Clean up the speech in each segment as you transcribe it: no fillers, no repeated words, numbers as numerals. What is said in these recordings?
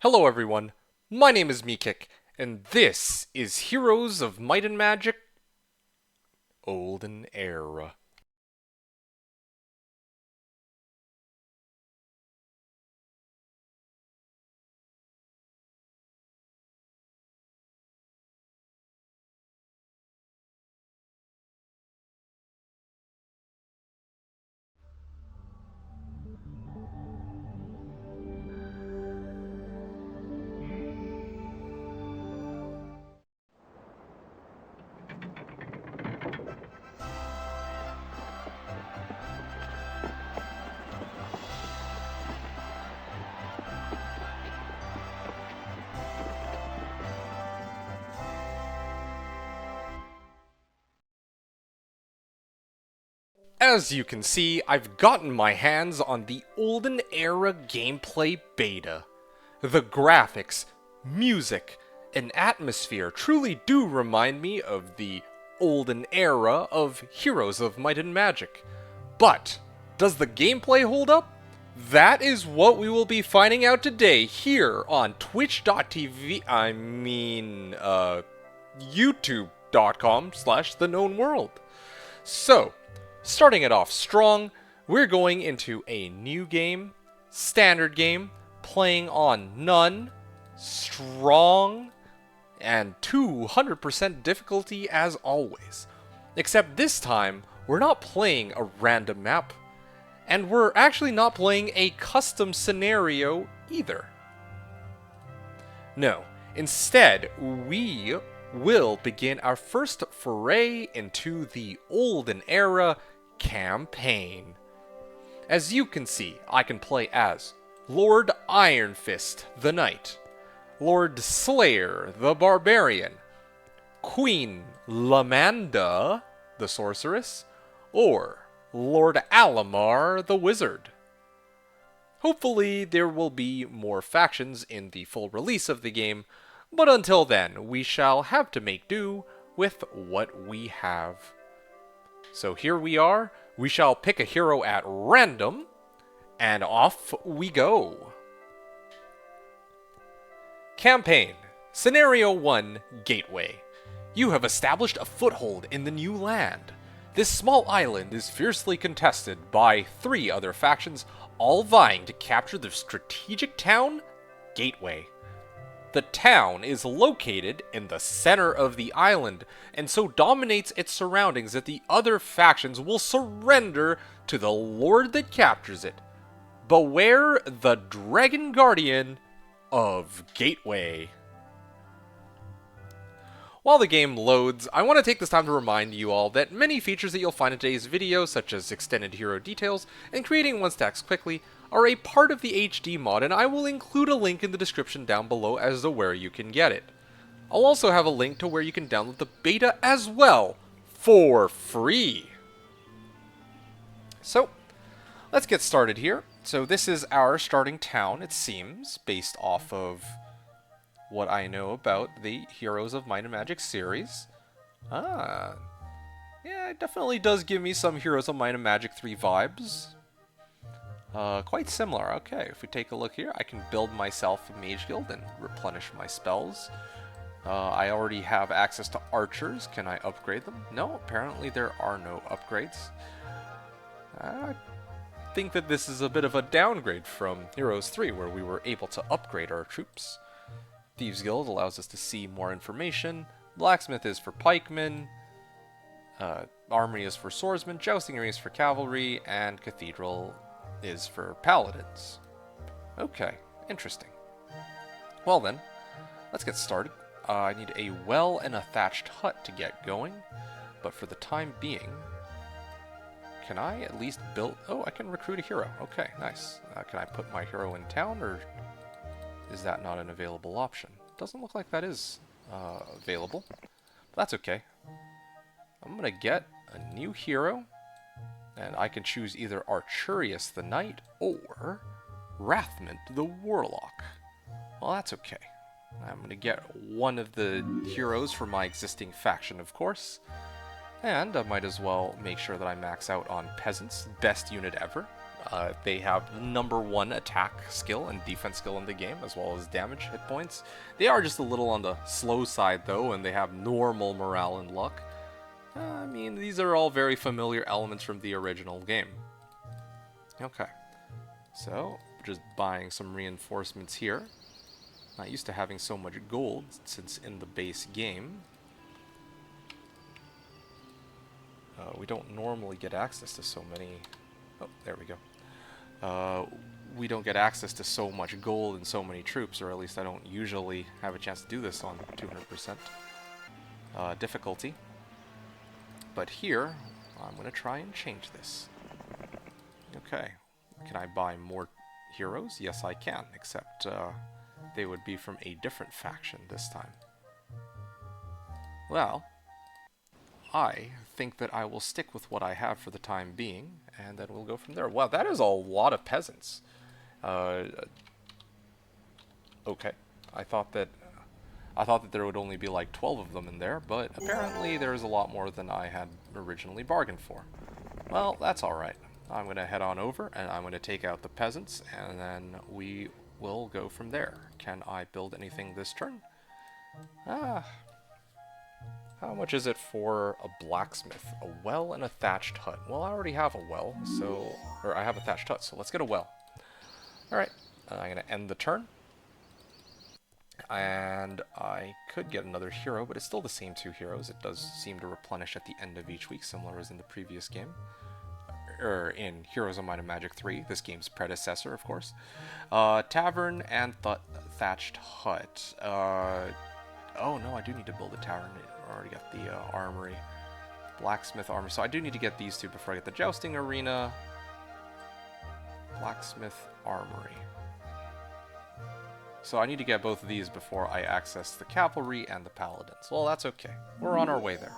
Hello everyone, my name is MeKick, and this is Heroes of Might and Magic Olden Era. As you can see, I've gotten my hands on the Olden Era gameplay beta. The graphics, music, and atmosphere truly do remind me of the Olden Era of Heroes of Might and Magic. But, does the gameplay hold up? That is what we will be finding out today here on twitch.tv, youtube.com/TheKnownWorld. So, starting it off strong, we're going into a new game, standard game, playing on none, strong, and 200% difficulty as always. Except this time, we're not playing a random map, and we're actually not playing a custom scenario either. No, instead, we will begin our first foray into the Olden Era campaign. As you can see, I can play as Lord Ironfist the Knight, Lord Slayer the Barbarian, Queen Lamanda the Sorceress, or Lord Alamar the Wizard. Hopefully there will be more factions in the full release of the game, but until then, we shall have to make do with what we have. So here we are, we shall pick a hero at random, and off we go. Campaign. Scenario 1, Gateway. You have established a foothold in the new land. This small island is fiercely contested by 3 other factions, all vying to capture the strategic town, Gateway. The town is located in the center of the island, and so dominates its surroundings that the other factions will surrender to the lord that captures it. Beware the Dragon Guardian of Gateway. While the game loads, I want to take this time to remind you all that many features that you'll find in today's video, such as extended hero details and creating 1-stacks quickly, are a part of the HD mod, and I will include a link in the description down below as to where you can get it. I'll also have a link to where you can download the beta as well, for free. So, let's get started here. So this is our starting town, it seems, based off of what I know about the Heroes of Might and Magic series. Yeah, it definitely does give me some Heroes of Might and Magic 3 vibes. Quite similar. Okay, if we take a look here, I can build myself a mage guild and replenish my spells. I already have access to archers. Can I upgrade them? No, apparently there are no upgrades. I think that this is a bit of a downgrade from Heroes 3, where we were able to upgrade our troops. Thieves Guild allows us to see more information. Blacksmith is for pikemen. Armory is for swordsmen. Jousting Area is for cavalry. And Cathedral is for paladins. Okay, interesting. Well then, let's get started. I need a well and a thatched hut to get going. But for the time being, can I at least build... Oh, I can recruit a hero. Okay, nice. Can I put my hero in town, or is that not an available option? Doesn't look like that is available. But that's okay. I'm going to get a new hero, and I can choose either Archurius the Knight or Wrathmint the Warlock. Well, that's okay. I'm going to get one of the heroes for my existing faction, of course. And I might as well make sure that I max out on Peasants, best unit ever. They have #1 attack skill and defense skill in the game, as well as damage, hit points. They are just a little on the slow side, though, and they have normal morale and luck. I mean, these are all very familiar elements from the original game. Okay, so just buying some reinforcements here. Not used to having so much gold since in the base game. We don't normally get access to so many... Oh, there we go. We don't get access to so much gold and so many troops, or at least I don't usually have a chance to do this on 200% difficulty. But here, I'm going to try and change this. Okay, can I buy more heroes? Yes, I can, except they would be from a different faction this time. Well, I think that I will stick with what I have for the time being, and then we'll go from there. Wow, that is a lot of peasants. Okay, I thought that there would only be like 12 of them in there, but apparently there's a lot more than I had originally bargained for. Well, that's alright. I'm going to head on over, and I'm going to take out the peasants, and then we will go from there. Can I build anything this turn? How much is it for a blacksmith? A well and a thatched hut. Well, I already have a well, so... Or I have a thatched hut, so let's get a well. Alright, I'm going to end the turn. And I could get another hero, but it's still the same 2 heroes. It does seem to replenish at the end of each week, similar as in the previous game. In Heroes of Might and Magic 3, this game's predecessor, of course. Tavern and thatched hut. Oh no, I do need to build a tavern. I already got the armory. Blacksmith armor. So I do need to get these 2 before I get the jousting arena. Blacksmith armory. So I need to get both of these before I access the cavalry and the paladins. Well, that's okay. We're on our way there.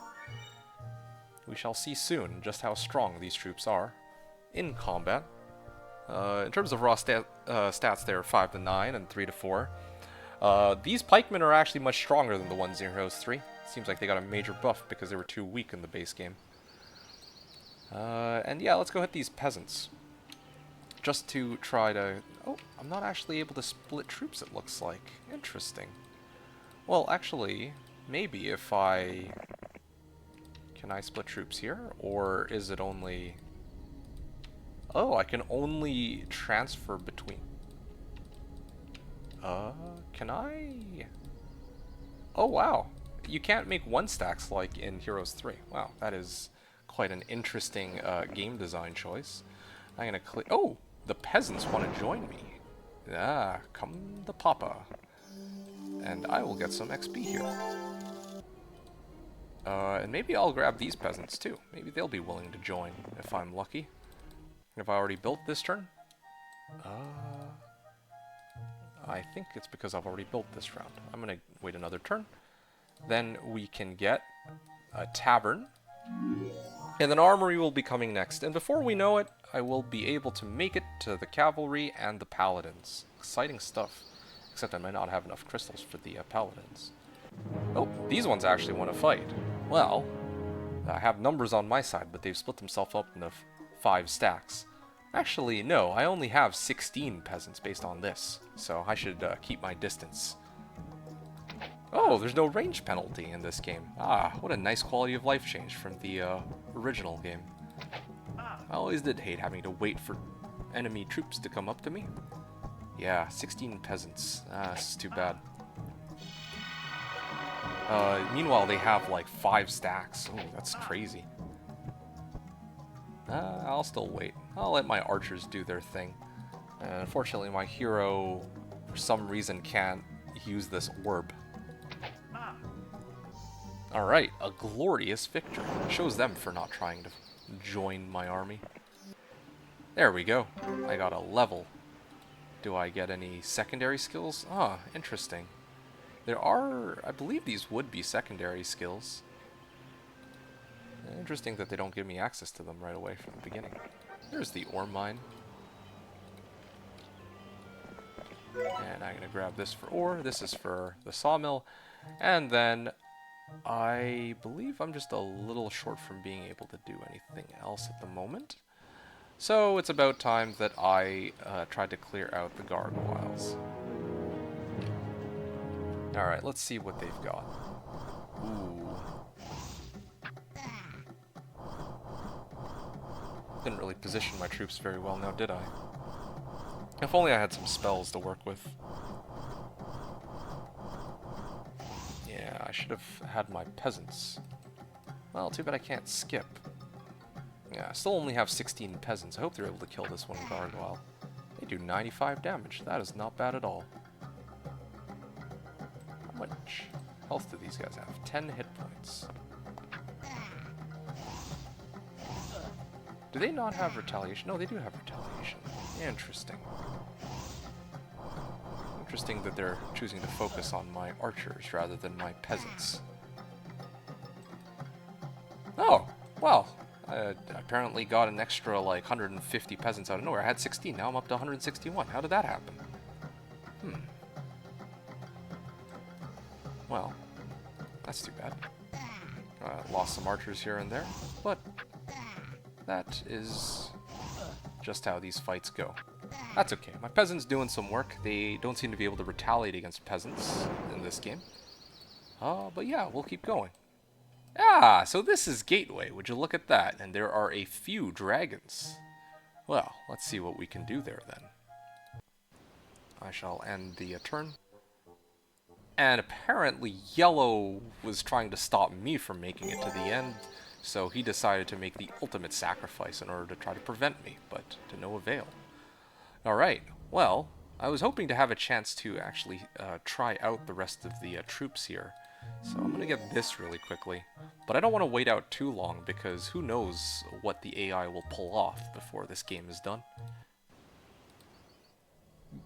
We shall see soon just how strong these troops are in combat. In terms of raw stats, they're 5 to 9 and 3 to 4. These pikemen are actually much stronger than the ones in Heroes 3. Seems like they got a major buff because they were too weak in the base game. And yeah, let's go hit these peasants. Just to try to... Oh, I'm not actually able to split troops, it looks like. Interesting. Well, actually, maybe if I... Can I split troops here? Or is it only... Oh, I can only transfer between... Can I... Oh, wow. You can't make 1 stacks like in Heroes 3. Wow, that is quite an interesting game design choice. I'm gonna click... Oh! The peasants want to join me. Ah, come the papa. And I will get some XP here. And maybe I'll grab these peasants too. Maybe they'll be willing to join if I'm lucky. Have I already built this turn? I think it's because I've already built this round. I'm gonna wait another turn. Then we can get a tavern. And then armory will be coming next. And before we know it, I will be able to make it to the cavalry and the paladins. Exciting stuff. Except I might not have enough crystals for the paladins. Oh, these ones actually want to fight. Well, I have numbers on my side, but they've split themselves up into 5 stacks. Actually, no, I only have 16 peasants based on this, so I should keep my distance. Oh, there's no range penalty in this game. Ah, what a nice quality of life change from the original game. I always did hate having to wait for enemy troops to come up to me. Yeah, 16 peasants. Ah, this is too bad. Meanwhile, they have like 5 stacks. Oh, that's crazy. I'll still wait. I'll let my archers do their thing. Unfortunately, my hero, for some reason, can't use this orb. Alright, a glorious victory. Shows them for not trying to join my army. There we go. I got a level. Do I get any secondary skills? Ah, interesting. There are... I believe these would be secondary skills. Interesting that they don't give me access to them right away from the beginning. There's the ore mine. And I'm going to grab this for ore. This is for the sawmill. And then I believe I'm just a little short from being able to do anything else at the moment. So it's about time that I tried to clear out the gargoyles. Alright, let's see what they've got. Ooh. Didn't really position my troops very well now, did I? If only I had some spells to work with. Yeah, I should have had my peasants. Well, too bad I can't skip. Yeah, I still only have 16 peasants. I hope they're able to kill this one gargoyle. They do 95 damage. That is not bad at all. How much health do these guys have? 10 hit points. Do they not have retaliation? No, they do have retaliation. Interesting. Interesting that they're choosing to focus on my archers rather than my peasants. Oh, well, I apparently got an extra like 150 peasants out of nowhere. I had 16, now I'm up to 161. How did that happen? Well, that's too bad. Lost some archers here and there, but that is just how these fights go. That's okay. My peasants doing some work. They don't seem to be able to retaliate against peasants in this game. But yeah, we'll keep going. Ah, so this is Gateway. Would you look at that? And there are a few dragons. Well, let's see what we can do there then. I shall end the turn. And apparently Yellow was trying to stop me from making it to the end, so he decided to make the ultimate sacrifice in order to try to prevent me, but to no avail. Alright, well, I was hoping to have a chance to actually try out the rest of the troops here. So I'm going to get this really quickly. But I don't want to wait out too long because who knows what the AI will pull off before this game is done.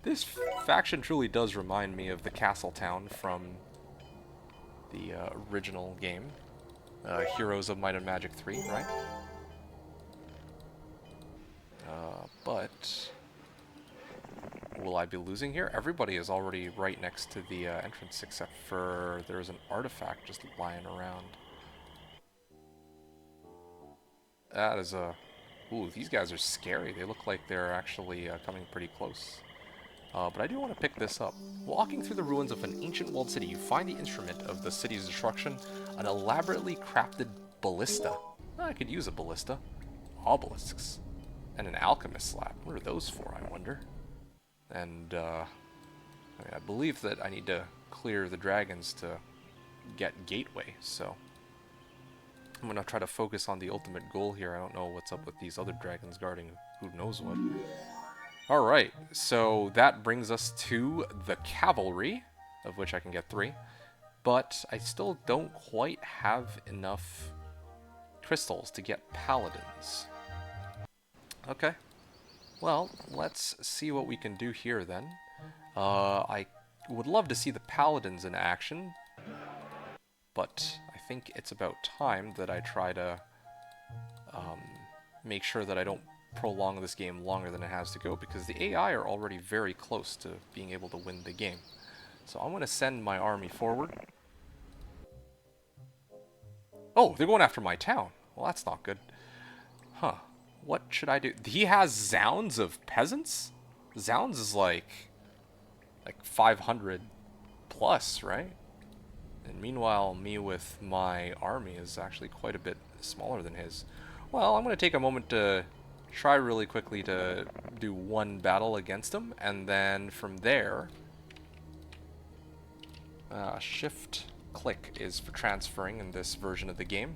This faction truly does remind me of the castle town from the original game. Heroes of Might and Magic 3, right? But will I be losing here? Everybody is already right next to the entrance except for there's an artifact just lying around. That is a... Ooh, these guys are scary. They look like they're actually coming pretty close. But I do want to pick this up. Walking through the ruins of an ancient walled city, you find the instrument of the city's destruction, an elaborately crafted ballista. I could use a ballista. Obelisks. And an alchemist slab. What are those for, I wonder? And, I believe that I need to clear the dragons to get Gateway, so... I'm gonna try to focus on the ultimate goal here. I don't know what's up with these other dragons guarding who knows what. Alright, so that brings us to the cavalry, of which I can get 3. But I still don't quite have enough crystals to get paladins. Okay. Well, let's see what we can do here then. I would love to see the paladins in action, but I think it's about time that I try to make sure that I don't prolong this game longer than it has to go, because the AI are already very close to being able to win the game. So I'm going to send my army forward. Oh, they're going after my town. Well, that's not good. Huh. What should I do? He has zounds of peasants? Zounds is like 500 plus, right? And meanwhile, me with my army is actually quite a bit smaller than his. Well, I'm going to take a moment to try really quickly to do one battle against him, and then from there, shift click is for transferring in this version of the game.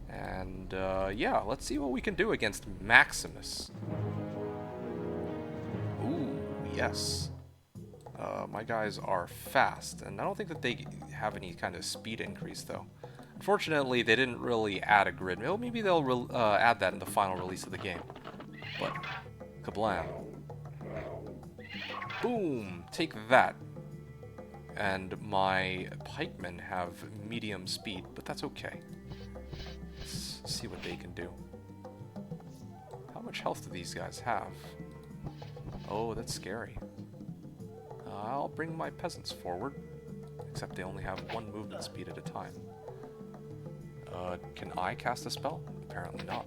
And yeah, let's see what we can do against Maximus. Ooh, yes. My guys are fast, and I don't think that they have any kind of speed increase, though. Unfortunately, they didn't really add a grid. Well, maybe they'll add that in the final release of the game. But, kablam. Boom! Take that. And my pikemen have medium speed, but that's okay. Let's see what they can do. How much health do these guys have? Oh, that's scary. I'll bring my peasants forward, except they only have 1 movement speed at a time. Can I cast a spell? Apparently not.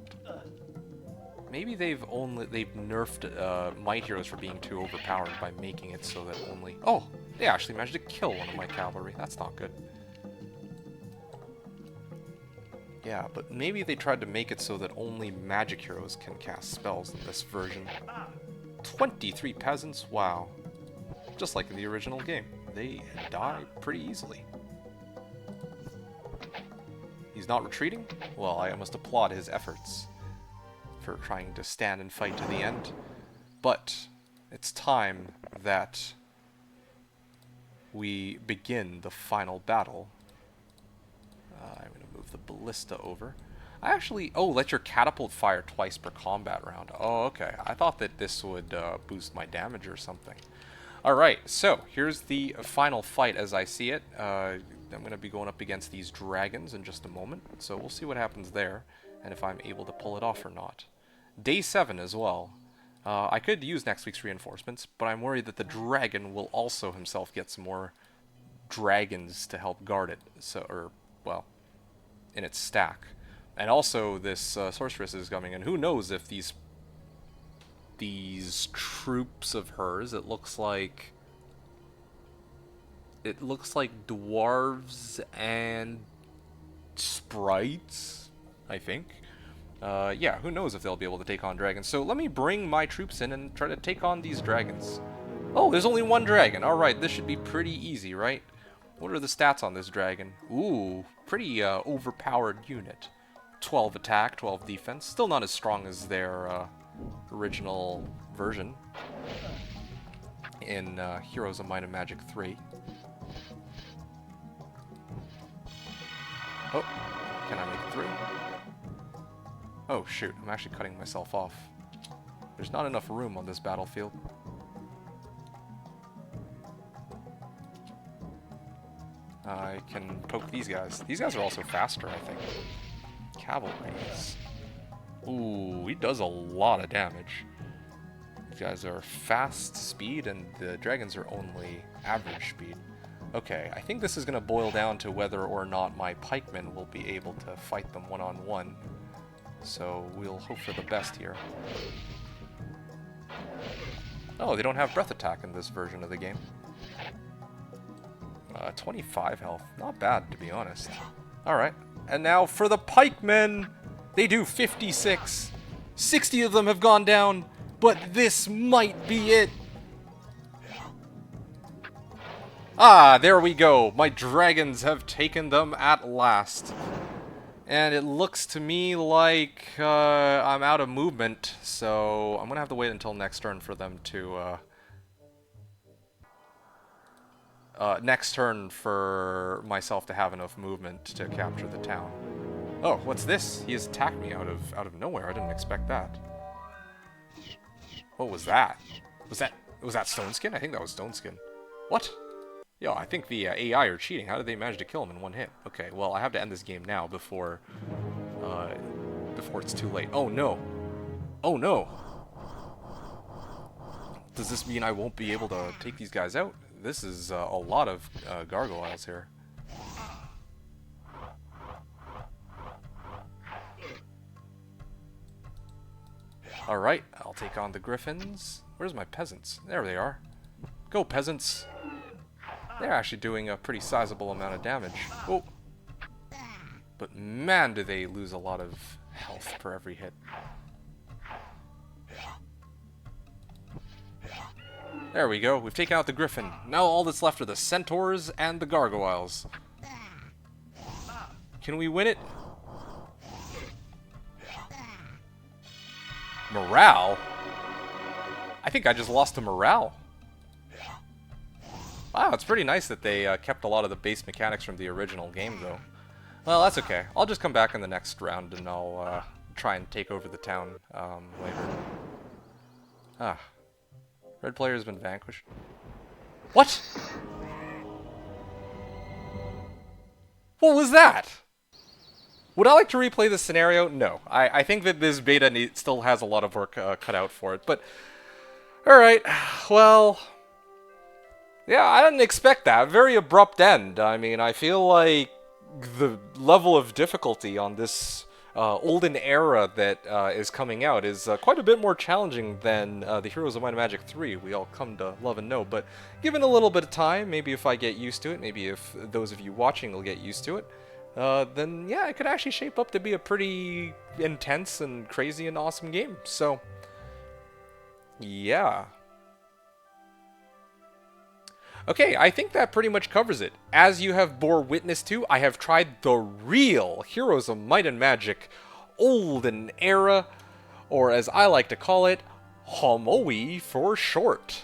Maybe they've nerfed my heroes for being too overpowered by making it so that only... Oh! They actually managed to kill one of my cavalry. That's not good. Yeah, but maybe they tried to make it so that only magic heroes can cast spells in this version. 23 peasants? Wow. Just like in the original game. They die pretty easily. He's not retreating? Well, I must applaud his efforts for trying to stand and fight to the end. But it's time that we begin the final battle. I'm going to move the ballista over. I actually... Oh, let your catapult fire twice per combat round. Oh, okay. I thought that this would boost my damage or something. Alright, so here's the final fight as I see it. I'm going to be going up against these dragons in just a moment, so we'll see what happens there, and if I'm able to pull it off or not. Day 7 as well. I could use next week's reinforcements, but I'm worried that the dragon will also himself get some more dragons to help guard it, so, or, well, in its stack. And also this sorceress is coming, and who knows if these troops of hers, it looks like dwarves and sprites, I think. Yeah, who knows if they'll be able to take on dragons. So let me bring my troops in and try to take on these dragons. Oh, there's only one dragon. Alright, this should be pretty easy, right? What are the stats on this dragon? Ooh, pretty overpowered unit. 12 attack, 12 defense. Still not as strong as their original version in Heroes of Might and Magic 3. Oh, can I make it through? Oh shoot, I'm actually cutting myself off. There's not enough room on this battlefield. I can poke these guys. These guys are also faster, I think. Cavalries. Ooh, he does a lot of damage. These guys are fast speed, and the dragons are only average speed. Okay, I think this is going to boil down to whether or not my pikemen will be able to fight them one-on-one. So we'll hope for the best here. Oh, they don't have breath attack in this version of the game. 25 health. Not bad, to be honest. Alright, and now for the pikemen! They do 56. 60 of them have gone down, but this might be it. Ah, there we go. My dragons have taken them at last. And it looks to me like I'm out of movement, so I'm going to have to wait until next turn for them to... next turn for myself to have enough movement to capture the town. Oh, what's this? He has attacked me out of nowhere. I didn't expect that. What was that? Was that Stone Skin? I think that was Stone Skin. What? Yo, I think the AI are cheating. How did they manage to kill him in one hit? Okay, well, I have to end this game now before it's too late. Oh no! Oh no! Does this mean I won't be able to take these guys out? This is a lot of gargoyles here. Alright, I'll take on the griffins. Where's my peasants? There they are. Go, peasants! They're actually doing a pretty sizable amount of damage. Oh! But man, do they lose a lot of health per every hit. There we go, we've taken out the griffin. Now all that's left are the centaurs and the gargoyles. Can we win it? Morale? I think I just lost to morale. Wow, it's pretty nice that they kept a lot of the base mechanics from the original game, though. Well, that's okay. I'll just come back in the next round and I'll try and take over the town later. Ah. Red player has been vanquished. What? What was that? Would I like to replay this scenario? No. I think that this beta still has a lot of work cut out for it, but... Alright, well... Yeah, I didn't expect that. Very abrupt end. I mean, I feel like the level of difficulty on this Olden Era that is coming out is quite a bit more challenging than the Heroes of Might and Magic 3 we all come to love and know. But given a little bit of time, maybe if I get used to it, maybe if those of you watching will get used to it, then yeah, it could actually shape up to be a pretty intense and crazy and awesome game. So, yeah. Okay, I think that pretty much covers it. As you have bore witness to, I have tried the real Heroes of Might and Magic Olden Era, or as I like to call it, HoMMOE for short.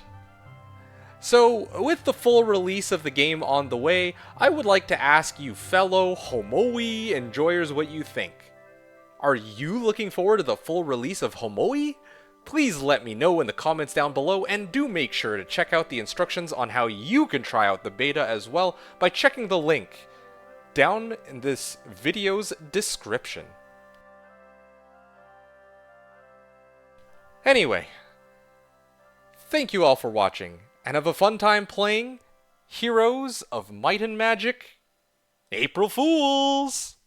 So, with the full release of the game on the way, I would like to ask you fellow HoMMOE enjoyers what you think. Are you looking forward to the full release of HoMMOE? Please let me know in the comments down below, and do make sure to check out the instructions on how you can try out the beta as well by checking the link down in this video's description. Anyway, thank you all for watching, and have a fun time playing Heroes of Might and Magic April Fools!